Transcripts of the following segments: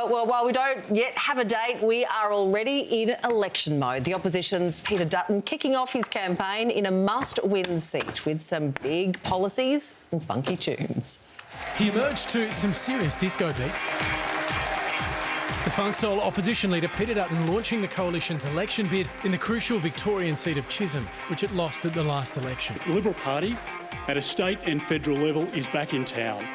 Well, while we don't yet have a date, we are already in election mode. The opposition's Peter Dutton kicking off his campaign in a must-win seat with some big policies and funky tunes. He emerged to some serious disco beats. The funk soul opposition leader Peter Dutton launching the coalition's election bid in the crucial Victorian seat of Chisholm, which it lost at the last election. The Liberal Party, at a state and federal level, is back in town.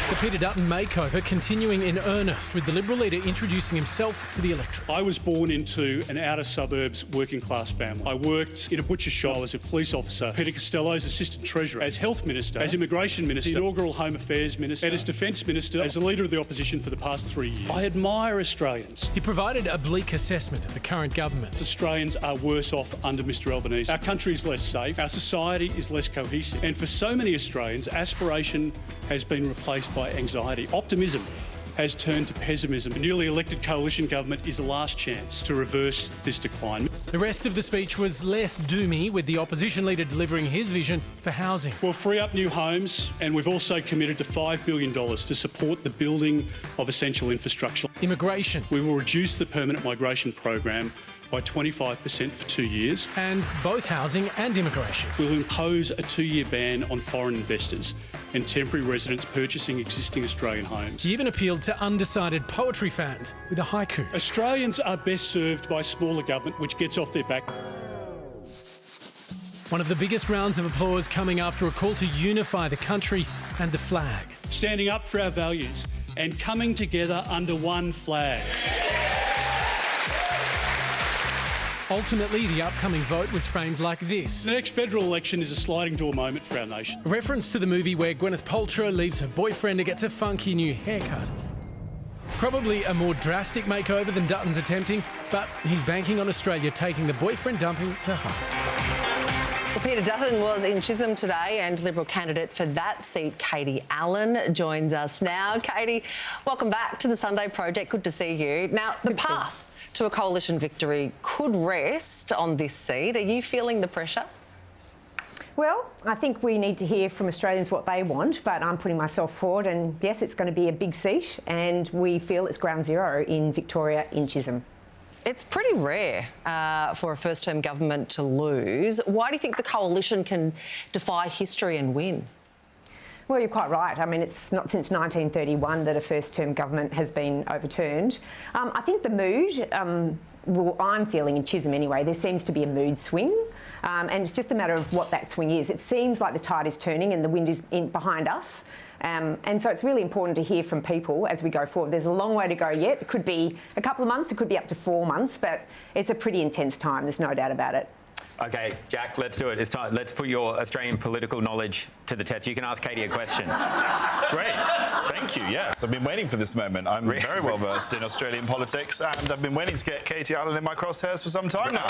The Peter Dutton makeover continuing in earnest, with the Liberal leader introducing himself to the electorate. I was born into an outer suburbs working class family. I worked in a butcher shop as a police officer, Peter Costello's assistant treasurer, as health minister, as immigration minister, inaugural home affairs minister, and as defence minister, as a leader of the opposition for the past 3 years. I admire Australians. He provided a bleak assessment of the current government. Australians are worse off under Mr Albanese. Our country is less safe, our society is less cohesive, and for so many Australians, aspiration has been replaced by anxiety. Optimism has turned to pessimism. A newly elected coalition government is the last chance to reverse this decline. The rest of the speech was less doomy, with the opposition leader delivering his vision for housing. We'll free up new homes, and we've also committed to $5 billion to support the building of essential infrastructure. Immigration. We will reduce the permanent migration program by 25% for 2 years. And both housing and immigration. We'll impose a 2-year ban on foreign investors and temporary residents purchasing existing Australian homes. He even appealed to undecided poetry fans with a haiku. Australians are best served by smaller government which gets off their back. One of the biggest rounds of applause coming after a call to unify the country and the flag. Standing up for our values and coming together under one flag. Ultimately, the upcoming vote was framed like this. The next federal election is a sliding door moment for our nation. A reference to the movie where Gwyneth Paltrow leaves her boyfriend and gets a funky new haircut. Probably a more drastic makeover than Dutton's attempting, but he's banking on Australia taking the boyfriend dumping to heart. Well, Peter Dutton was in Chisholm today, and Liberal candidate for that seat, Katie Allen, joins us now. Katie, welcome back to the Sunday Project. Good to see you. Now, the path to a coalition victory could rest on this seat. Are you feeling the pressure? Well, I think we need to hear from Australians what they want, but I'm putting myself forward, and yes, it's going to be a big seat, and we feel it's ground zero in Victoria, in Chisholm. It's pretty rare for a first-term government to lose. Why do you think the coalition can defy history and win? Well, you're quite right. I mean, it's not since 1931 that a first-term government has been overturned. I think the mood, I'm feeling in Chisholm anyway, there seems to be a mood swing, and it's just a matter of what that swing is. It seems like the tide is turning and the wind is behind us. And so it's really important to hear from people as we go forward. There's a long way to go yet. It could be a couple of months, it could be up to 4 months, but it's a pretty intense time, there's no doubt about it. OK, Jack, let's do it. It's time. Let's put your Australian political knowledge to the test. You can ask Katie a question. Great. Thank you. Yes, I've been waiting for this moment. I'm very well versed in Australian politics, and I've been waiting to get Katie Allen in my crosshairs for some time now.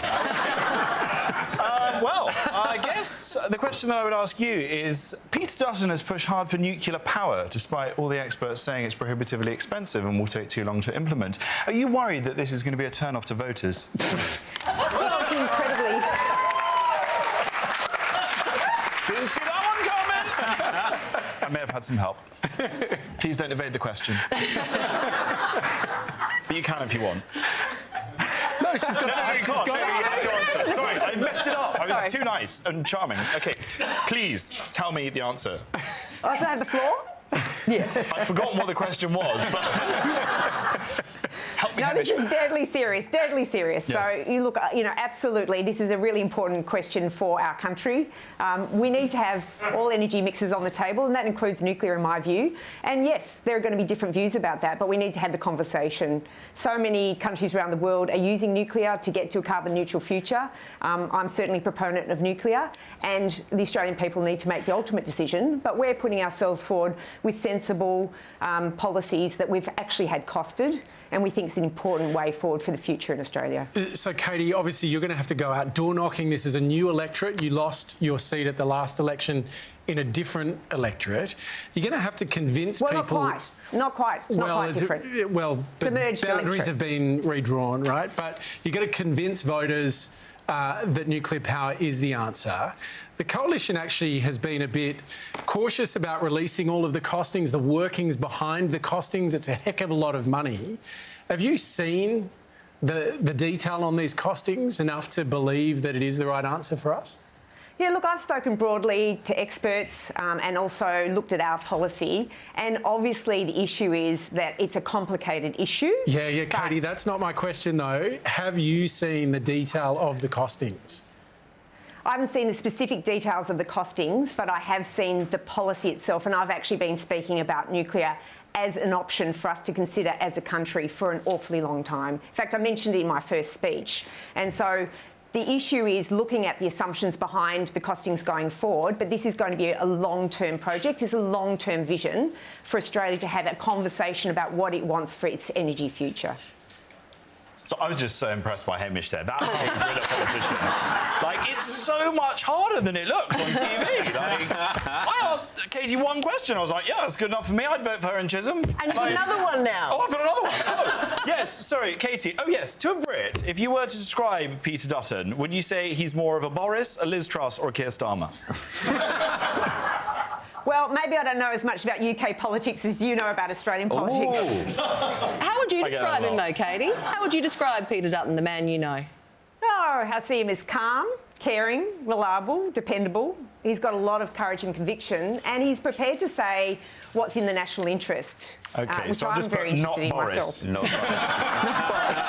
Well, I guess the question that I would ask you is, Peter Dutton has pushed hard for nuclear power, despite all the experts saying it's prohibitively expensive and will take too long to implement. Are you worried that this is going to be a turn-off to voters? Well, it's incredibly... Didn't see that one coming! I may have had some help. Please don't evade the question. But you can if you want. No, she's got it. Sorry, I messed it up. I was too nice and charming. OK, please tell me the answer. Oh, so I have the floor? Yeah. I've forgotten what the question was, but... Help me. No, this is deadly serious, deadly serious. Yes. So you look, absolutely, this is a really important question for our country. We need to have all energy mixes on the table, and that includes nuclear, in my view. And yes, there are going to be different views about that, but we need to have the conversation. So many countries around the world are using nuclear to get to a carbon neutral future. I'm certainly a proponent of nuclear, and the Australian people need to make the ultimate decision, but we're putting ourselves forward with sensible policies that we've actually had costed, and we think it's an important way forward for the future in Australia. So, Katie, obviously you're going to have to go out door knocking. This is a new electorate. You lost your seat at the last election in a different electorate. You're going to have to convince people... Not quite. It's not quite different. Well, boundaries have been redrawn, right? But you've got to convince voters that nuclear power is the answer. The coalition actually has been a bit cautious about releasing all of the costings, the workings behind the costings. It's a heck of a lot of money. Have you seen the detail on these costings enough to believe that it is the right answer for us? Yeah, look, I've spoken broadly to experts and also looked at our policy, and obviously the issue is that it's a complicated issue. Yeah, Katie, that's not my question though. Have you seen the detail of the costings? I haven't seen the specific details of the costings, but I have seen the policy itself, and I've actually been speaking about nuclear as an option for us to consider as a country for an awfully long time. In fact, I mentioned it in my first speech. And so the issue is looking at the assumptions behind the costings going forward, but this is going to be a long-term project. It's a long-term vision for Australia to have a conversation about what it wants for its energy future. So I was just so impressed by Hamish there. That's a real politician. Like, it's so much harder than it looks on TV. Like, I asked Katie one question. I was like, yeah, that's good enough for me. I'd vote for her in Chisholm. And you've got another one now. Oh, I've got another one. Oh, yes, sorry, Katie. Oh, yes, to a Brit, if you were to describe Peter Dutton, would you say he's more of a Boris, a Liz Truss or a Keir Starmer? Well, maybe I don't know as much about UK politics as you know about Australian politics. How would you describe him, though, Katie? How would you describe Peter Dutton, the man you know? Oh, I see him as calm, caring, reliable, dependable. He's got a lot of courage and conviction, and he's prepared to say what's in the national interest. OK, so I'm I'll just very put not interested in Boris. myself. Not Boris.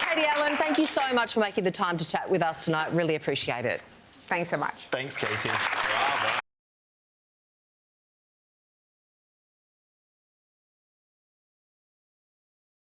Katie Allen, thank you so much for making the time to chat with us tonight. Really appreciate it. Thanks so much. Thanks, Katie. Bravo.